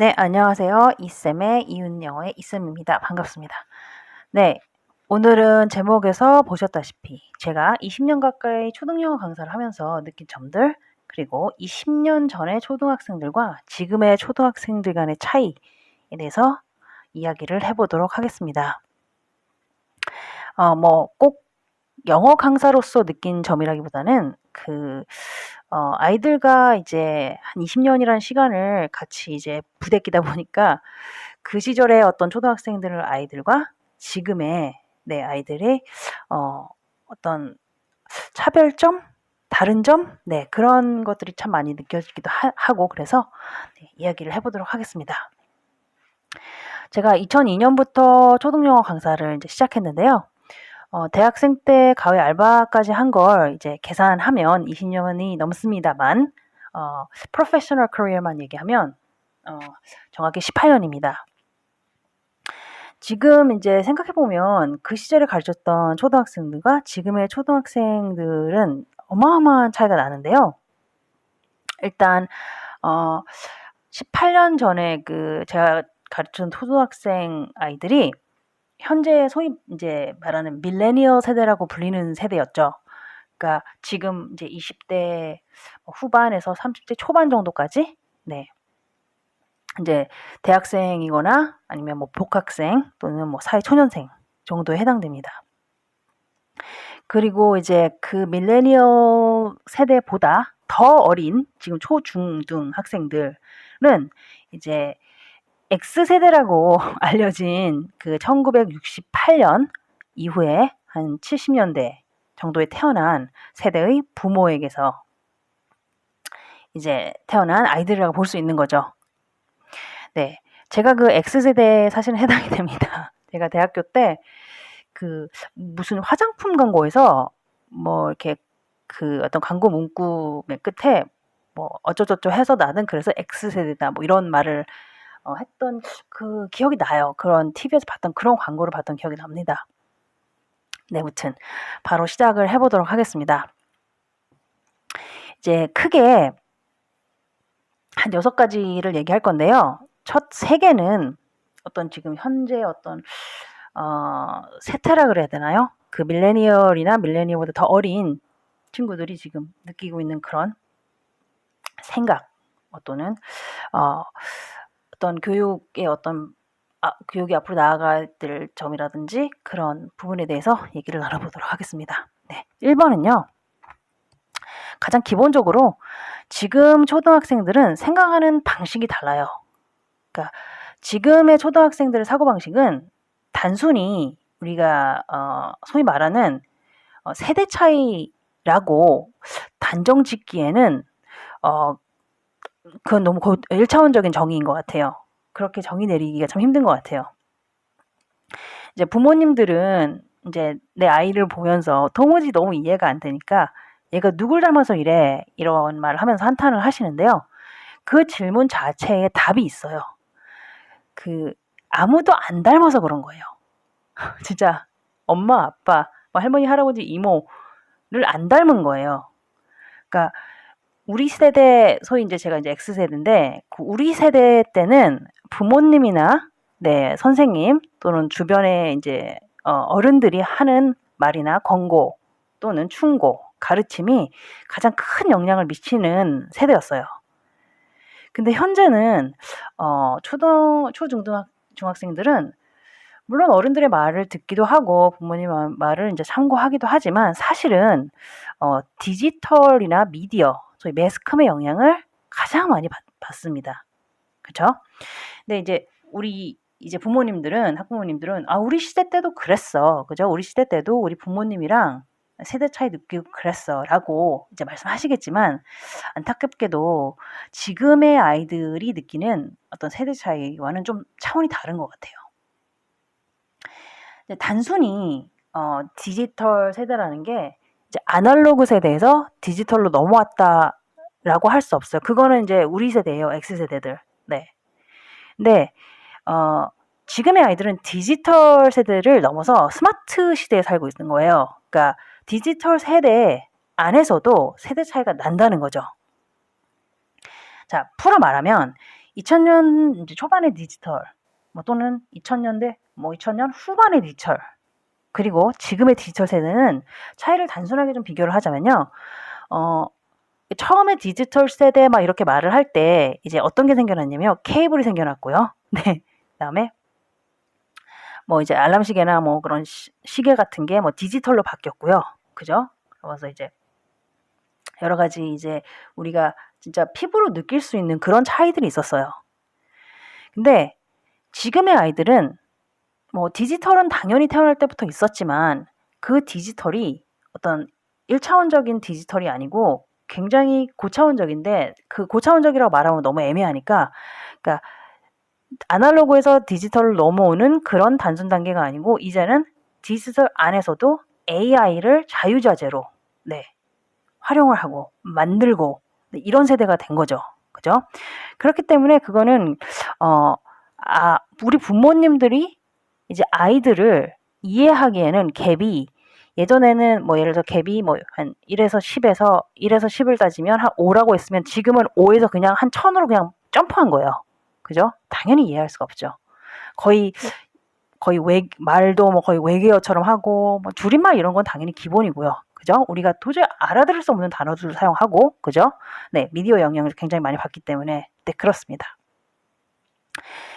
네, 안녕하세요. 이쌤의 이웃영어의 이쌤입니다. 반갑습니다. 네, 오늘은 제목에서 보셨다시피 제가 20년 가까이 초등영어 강사를 하면서 느낀 점들, 그리고 20년 전의 초등학생들과 지금의 초등학생들 간의 차이에 대해서 이야기를 해보도록 하겠습니다. 꼭 영어 강사로서 느낀 점이라기보다는 아이들과 이제 한 20년이라는 시간을 같이 이제 부대끼다 보니까 그 시절의 어떤 아이들과 지금의 아이들의 어떤 차별점? 다른 점? 네, 그런 것들이 참 많이 느껴지기도 하고 그래서 이야기를 해보도록 하겠습니다. 제가 2002년부터 초등영어 강사를 이제 시작했는데요. 대학생 때 가외 알바까지 한 걸 이제 계산하면 20년이 넘습니다만, 프로페셔널 커리어만 얘기하면 정확히 18년입니다. 지금 이제 생각해보면 그 시절에 가르쳤던 초등학생들과 지금의 초등학생들은 어마어마한 차이가 나는데요. 일단 18년 전에 제가 가르쳤던 초등학생 아이들이 현재 소위 이제 말하는 밀레니얼 세대라고 불리는 세대였죠. 그러니까 지금 이제 20대 후반에서 30대 초반 정도까지 이제 대학생이거나 아니면 복학생 또는 사회초년생 정도에 해당됩니다. 그리고 이제 그 밀레니얼 세대보다 더 어린 지금 초중등 학생들은 이제 X세대라고 알려진 1968년 이후에 한 70년대 정도에 태어난 세대의 부모에게서 이제 태어난 아이들이라고 볼 수 있는 거죠. 네. 제가 X세대에 사실은 해당이 됩니다. 제가 대학교 때 무슨 화장품 광고에서 이렇게 어떤 광고 문구 맨 끝에 어쩌저쩌 해서 나는 그래서 X세대다 이런 말을 했던 기억이 나요. 그런 TV에서 봤던 그런 광고를 봤던 기억이 납니다. 네, 무튼 바로 시작을 해보도록 하겠습니다. 이제 크게 한 6가지를 얘기할 건데요. 첫 3개는 지금 현재 세태라 그래야 되나요? 밀레니얼이나 밀레니얼보다 더 어린 친구들이 지금 느끼고 있는 그런 생각 또는 어떤 교육의 교육이 앞으로 나아가야 될 점이라든지 그런 부분에 대해서 얘기를 나눠보도록 하겠습니다. 네, 1번은요. 가장 기본적으로 지금 초등학생들은 생각하는 방식이 달라요. 그러니까 지금의 초등학생들의 사고방식은 단순히 우리가 소위 말하는 세대 차이라고 단정 짓기에는 그건 너무 1차원적인 정의인 것 같아요. 그렇게 정의 내리기가 참 힘든 것 같아요. 이제 부모님들은 이제 내 아이를 보면서 도무지 너무 이해가 안 되니까 얘가 누굴 닮아서 이래 이런 말을 하면서 한탄을 하시는데요. 그 질문 자체에 답이 있어요. 아무도 안 닮아서 그런 거예요. 진짜 엄마, 아빠, 할머니, 할아버지, 이모를 안 닮은 거예요. 그러니까 우리 세대, 소위 이제 제가 이제 X세대인데 우리 세대 때는 부모님이나 선생님 또는 주변에 이제 어른들이 하는 말이나 권고 또는 충고, 가르침이 가장 큰 영향을 미치는 세대였어요. 근데 현재는 중학생들은 물론 어른들의 말을 듣기도 하고 부모님 말을 이제 참고하기도 하지만 사실은 디지털이나 미디어, 소위 매스컴의 영향을 가장 많이 받습니다. 그렇죠? 근데 이제 우리 부모님들은 학부모님들은 우리 시대 때도 그랬어. 그죠? 우리 시대 때도 우리 부모님이랑 세대 차이 느끼고 그랬어라고 이제 말씀하시겠지만 안타깝게도 지금의 아이들이 느끼는 어떤 세대 차이와는 좀 차원이 다른 것 같아요. 단순히 디지털 세대라는 게 이제 아날로그 세대에서 디지털로 넘어왔다라고 할 수 없어요. 그거는 이제 우리 세대예요. X세대들. 네. 근데 지금의 아이들은 디지털 세대를 넘어서 스마트 시대에 살고 있는 거예요. 그러니까 디지털 세대 안에서도 세대 차이가 난다는 거죠. 자, 풀어 말하면 2000년 이제 초반의 디지털, 또는 2000년대, 2000년 후반의 디지털, 그리고 지금의 디지털 세대는 차이를 단순하게 좀 비교를 하자면요. 처음에 디지털 세대 막 이렇게 말을 할 때 이제 어떤 게 생겨났냐면 케이블이 생겨났고요. 네. 그다음에 이제 알람 시계나 그런 시계 같은 게 디지털로 바뀌었고요. 그죠? 그래서 이제 여러 가지 이제 우리가 진짜 피부로 느낄 수 있는 그런 차이들이 있었어요. 근데 지금의 아이들은 디지털은 당연히 태어날 때부터 있었지만 그 디지털이 어떤 1차원적인 디지털이 아니고 굉장히 고차원적인데, 그 고차원적이라고 말하면 너무 애매하니까, 그러니까 아날로그에서 디지털로 넘어오는 그런 단순 단계가 아니고 이제는 디지털 안에서도 AI를 자유자재로 활용을 하고 만들고 이런 세대가 된 거죠. 그죠? 그렇기 때문에 그거는 우리 부모님들이 이제 아이들을 이해하기에는 갭이, 예전에는 예를 들어 갭이 한 1에서 10에서 1에서 10을 따지면 한 5라고 했으면 지금은 5에서 그냥 한 1000으로 그냥 점프한 거예요. 그죠? 당연히 이해할 수가 없죠. 거의 말도 거의 외계어처럼 하고 줄임말 이런 건 당연히 기본이고요. 그죠? 우리가 도저히 알아들을 수 없는 단어들을 사용하고, 그죠? 네, 미디어 영향을 굉장히 많이 받기 때문에 그렇습니다.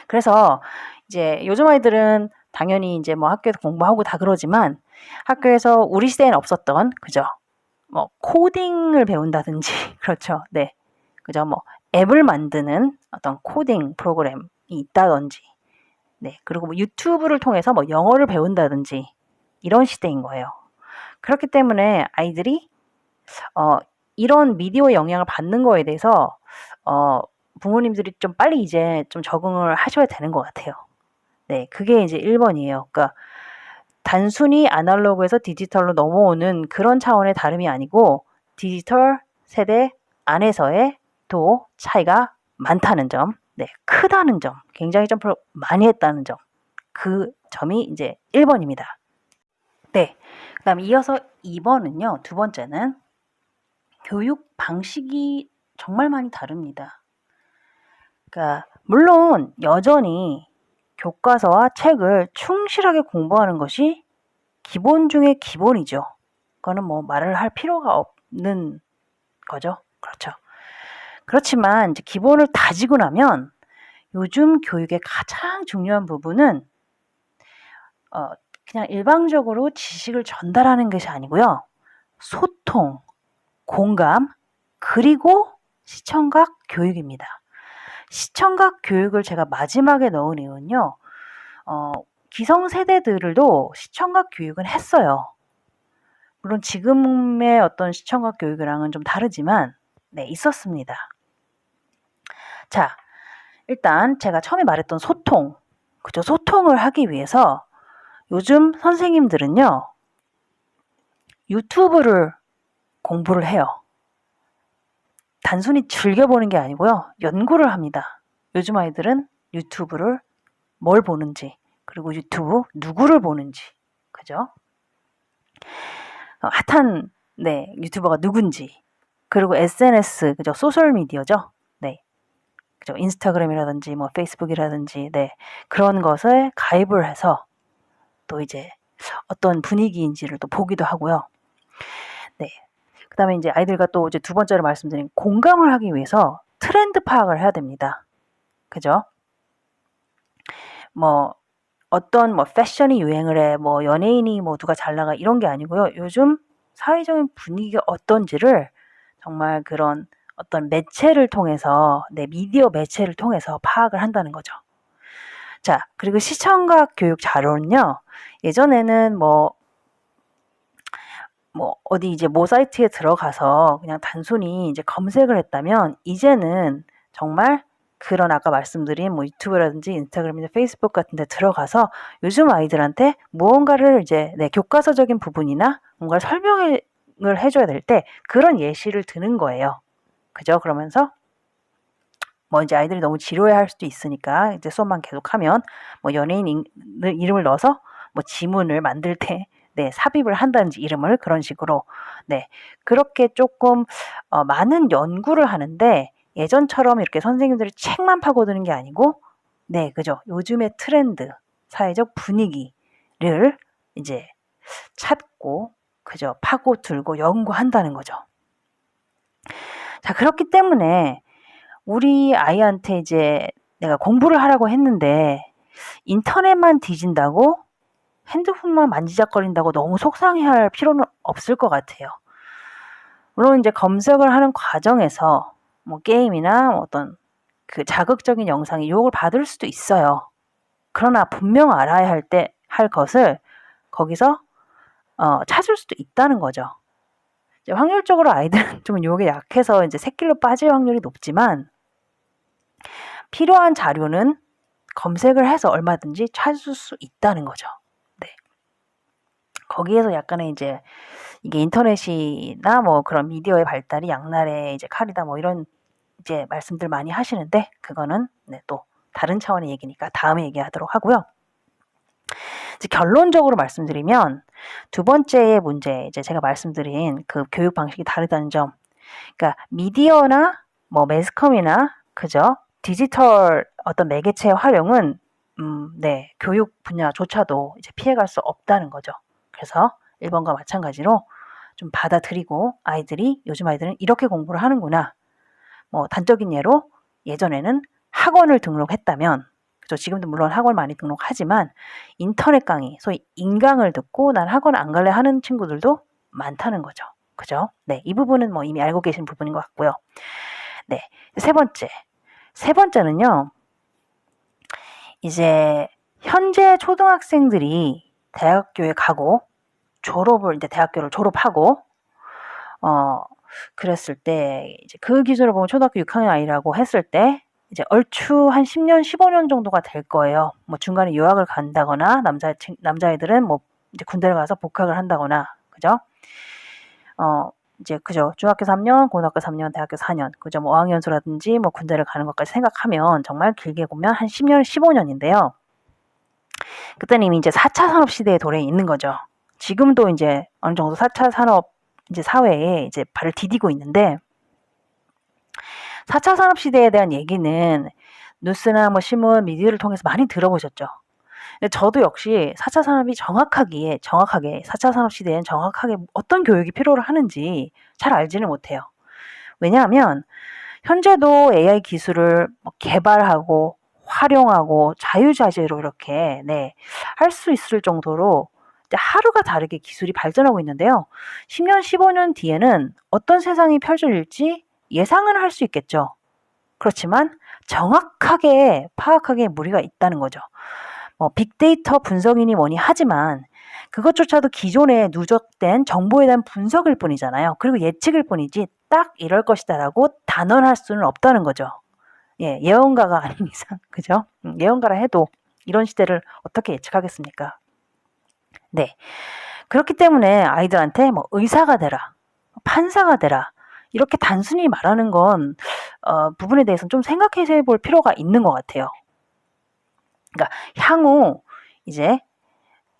그래서 이제 요즘 아이들은 당연히 이제 학교에서 공부하고 다 그러지만 학교에서 우리 시대에는 없었던, 그죠? 코딩을 배운다든지 그렇죠. 네. 그죠? 앱을 만드는 어떤 코딩 프로그램이 있다든지, 네. 그리고 유튜브를 통해서 영어를 배운다든지 이런 시대인 거예요. 그렇기 때문에 아이들이 이런 미디어 영향을 받는 거에 대해서 부모님들이 좀 빨리 이제 좀 적응을 하셔야 되는 것 같아요. 네, 그게 이제 1번이에요. 그러니까 단순히 아날로그에서 디지털로 넘어오는 그런 차원의 다름이 아니고 디지털 세대 안에서의 또 차이가 많다는 점, 네, 크다는 점, 굉장히 점프를 많이 했다는 점, 그 점이 이제 1번입니다. 네, 그 다음 이어서 2번은요, 두 번째는 교육 방식이 정말 많이 다릅니다. 그러니까 물론 여전히 교과서와 책을 충실하게 공부하는 것이 기본 중의 기본이죠. 그거는 말을 할 필요가 없는 거죠. 그렇죠. 그렇지만 이제 기본을 다지고 나면 요즘 교육의 가장 중요한 부분은 그냥 일방적으로 지식을 전달하는 것이 아니고요. 소통, 공감, 그리고 시청각 교육입니다. 시청각 교육을 제가 마지막에 넣은 이유는요. 기성세대들도 시청각 교육은 했어요. 물론 지금의 어떤 시청각 교육이랑은 좀 다르지만 네, 있었습니다. 자, 일단 제가 처음에 말했던 소통, 그죠? 소통을 하기 위해서 요즘 선생님들은요. 유튜브를 공부를 해요. 단순히 즐겨보는 게 아니고요. 연구를 합니다. 요즘 아이들은 유튜브를 뭘 보는지, 그리고 유튜브 누구를 보는지, 그죠? 핫한 유튜버가 누군지, 그리고 SNS, 그죠? 소셜 미디어죠. 네, 그죠? 인스타그램이라든지 페이스북이라든지 그런 것에 가입을 해서 또 이제 어떤 분위기인지를 또 보기도 하고요. 네. 그다음에 이제 아이들과 또 이제 두 번째로 말씀드린 공감을 하기 위해서 트렌드 파악을 해야 됩니다. 그죠? 어떤 패션이 유행을 해, 연예인이 누가 잘 나가 이런 게 아니고요. 요즘 사회적인 분위기가 어떤지를 정말 그런 어떤 매체를 통해서, 미디어 매체를 통해서 파악을 한다는 거죠. 자, 그리고 시청각 교육 자료는요. 예전에는 어디 이제 사이트에 들어가서 그냥 단순히 이제 검색을 했다면 이제는 정말 그런 아까 말씀드린 유튜브라든지 인스타그램이나 페이스북 같은 데 들어가서 요즘 아이들한테 무언가를 이제 교과서적인 부분이나 뭔가를 설명을 해줘야 될 때 그런 예시를 드는 거예요. 그죠? 그러면서 이제 아이들이 너무 지루해할 수도 있으니까 이제 수업만 계속하면 연예인 이름을 넣어서 지문을 만들 때 삽입을 한다든지 이름을 그런 식으로 그렇게 조금 많은 연구를 하는데 예전처럼 이렇게 선생님들이 책만 파고드는 게 아니고 네, 그죠. 요즘의 트렌드, 사회적 분위기를 이제 찾고 그죠. 파고들고 연구한다는 거죠. 자, 그렇기 때문에 우리 아이한테 이제 내가 공부를 하라고 했는데 인터넷만 뒤진다고 핸드폰만 만지작거린다고 너무 속상해할 필요는 없을 것 같아요. 물론 이제 검색을 하는 과정에서 뭐 게임이나 어떤 그 자극적인 영상이 유혹을 받을 수도 있어요. 그러나 분명 알아야 할 것을 거기서 찾을 수도 있다는 거죠. 이제 확률적으로 아이들은 좀 유혹에 약해서 이제 새길로 빠질 확률이 높지만 필요한 자료는 검색을 해서 얼마든지 찾을 수 있다는 거죠. 네. 거기에서 약간의 이제 이게 인터넷이나 뭐 그런 미디어의 발달이 양날의 이제 칼이다 뭐 이런 이제 말씀들 많이 하시는데 그거는 네, 또 다른 차원의 얘기니까 다음에 얘기하도록 하고요. 이제 결론적으로 말씀드리면 두 번째 문제 이제 제가 말씀드린 그 교육 방식이 다르다는 점. 그러니까 미디어나 뭐 매스컴이나 그죠? 디지털 어떤 매개체의 활용은 네, 교육 분야조차도 이제 피해갈 수 없다는 거죠. 그래서 1번과 마찬가지로 좀 받아들이고 아이들이 요즘 아이들은 이렇게 공부를 하는구나. 뭐 단적인 예로 예전에는 학원을 등록했다면 그죠? 지금도 물론 학원 많이 등록하지만 인터넷 강의, 소위 인강을 듣고 난 학원 안 갈래 하는 친구들도 많다는 거죠. 그죠? 네, 이 부분은 뭐 이미 알고 계신 부분인 것 같고요. 네, 세 번째. 세 번째는요. 이제 현재 초등학생들이 대학교에 가고 이제 대학교를 졸업하고 그랬을 때 이제 그 기준으로 보면 초등학교 6학년 아이라고 했을 때 이제 얼추 한 10년, 15년 정도가 될 거예요. 뭐 중간에 유학을 간다거나 남자애들은 뭐 이제 군대를 가서 복학을 한다거나 그죠? 이제 그죠. 중학교 3년, 고등학교 3년, 대학교 4년, 그죠. 뭐 어학연수라든지 뭐 군대를 가는 것까지 생각하면 정말 길게 보면 한 10년, 15년인데요. 그때는 이미 이제 4차 산업 시대의 도래에 있는 거죠. 지금도 이제 어느 정도 4차 산업 이제 사회에 이제 발을 디디고 있는데 4차 산업 시대에 대한 얘기는 뉴스나 뭐 신문, 미디어를 통해서 많이 들어보셨죠. 근데 저도 역시 4차 산업이 정확하게 4차 산업 시대엔 정확하게 어떤 교육이 필요로 하는지 잘 알지는 못해요. 왜냐하면 현재도 AI 기술을 개발하고 활용하고 자유자재로 이렇게 네, 할 수 있을 정도로 하루가 다르게 기술이 발전하고 있는데요. 10년, 15년 뒤에는 어떤 세상이 펼쳐질지 예상은 할 수 있겠죠. 그렇지만 정확하게 파악하기에 무리가 있다는 거죠. 빅데이터 분석이니 뭐니 하지만 그것조차도 기존에 누적된 정보에 대한 분석일 뿐이잖아요. 그리고 예측일 뿐이지 딱 이럴 것이다라고 단언할 수는 없다는 거죠. 예, 예언가가 아닌 이상, 그죠? 예언가라 해도 이런 시대를 어떻게 예측하겠습니까? 네. 그렇기 때문에 아이들한테 뭐 의사가 되라, 판사가 되라, 이렇게 단순히 말하는 건 부분에 대해서는 좀 생각해 볼 필요가 있는 것 같아요. 그러니까 향후 이제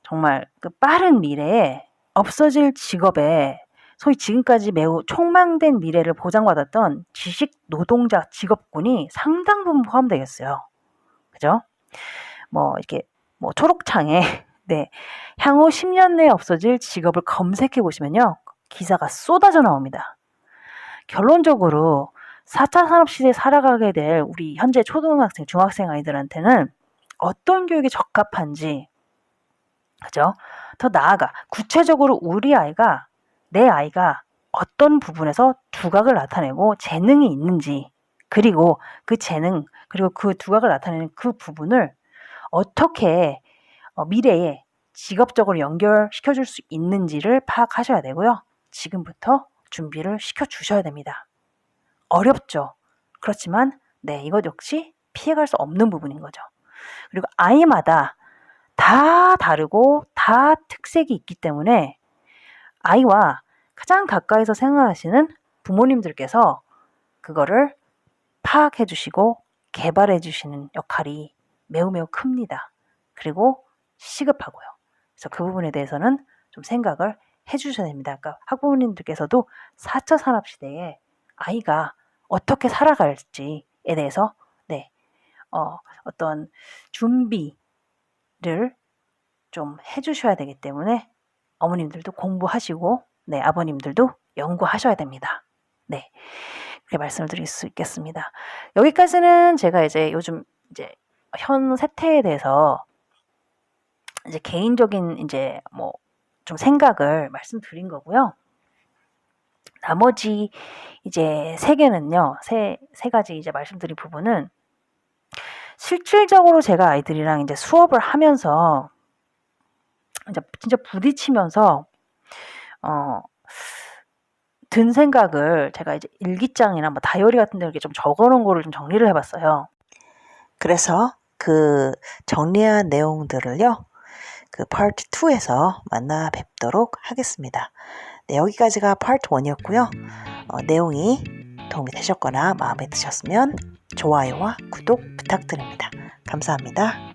정말 그 빠른 미래에 없어질 직업에 소위 지금까지 매우 촉망된 미래를 보장받았던 지식 노동자 직업군이 상당 부분 포함되겠어요. 그죠? 뭐 이렇게 뭐 초록창에 네, 향후 10년 내에 없어질 직업을 검색해 보시면요. 기사가 쏟아져 나옵니다. 결론적으로 4차 산업시대에 살아가게 될 우리 현재 초등학생, 중학생 아이들한테는 어떤 교육이 적합한지, 그죠? 더 나아가 구체적으로 내 아이가 어떤 부분에서 두각을 나타내고 재능이 있는지, 그리고 그 재능, 그리고 그 두각을 나타내는 그 부분을 어떻게 미래에 직업적으로 연결시켜 줄 수 있는지를 파악하셔야 되고요. 지금부터 준비를 시켜 주셔야 됩니다. 어렵죠. 그렇지만 네, 이것 역시 피해갈 수 없는 부분인 거죠. 그리고 아이마다 다 다르고 다 특색이 있기 때문에 아이와 가장 가까이서 생활하시는 부모님들께서 그거를 파악해 주시고 개발해 주시는 역할이 매우 매우 큽니다. 그리고 시급하고요. 그래서 그 부분에 대해서는 좀 생각을 해 주셔야 됩니다. 그러니까 학부모님들께서도 4차 산업 시대에 아이가 어떻게 살아갈지에 대해서 네, 어떤 준비를 좀 해주셔야 되기 때문에 어머님들도 공부하시고 네, 아버님들도 연구하셔야 됩니다. 네, 그렇게 말씀을 드릴 수 있겠습니다. 여기까지는 제가 이제 요즘 이제 현 세태에 대해서 이제 개인적인 이제 뭐 좀 생각을 말씀드린 거고요. 나머지 이제 세 개는요, 세 가지 이제 말씀드린 부분은 실질적으로 제가 아이들이랑 이제 수업을 하면서 이제 진짜 부딪히면서 든 생각을 제가 이제 일기장이나 뭐 다이어리 같은 데 이렇게 좀 적어 놓은 거를 좀 정리를 해봤어요. 그래서 그 정리한 내용들을요, 그 파트 2에서 만나 뵙도록 하겠습니다. 네, 여기까지가 파트 1이었고요. 내용이 도움이 되셨거나 마음에 드셨으면 좋아요와 구독 부탁드립니다. 감사합니다.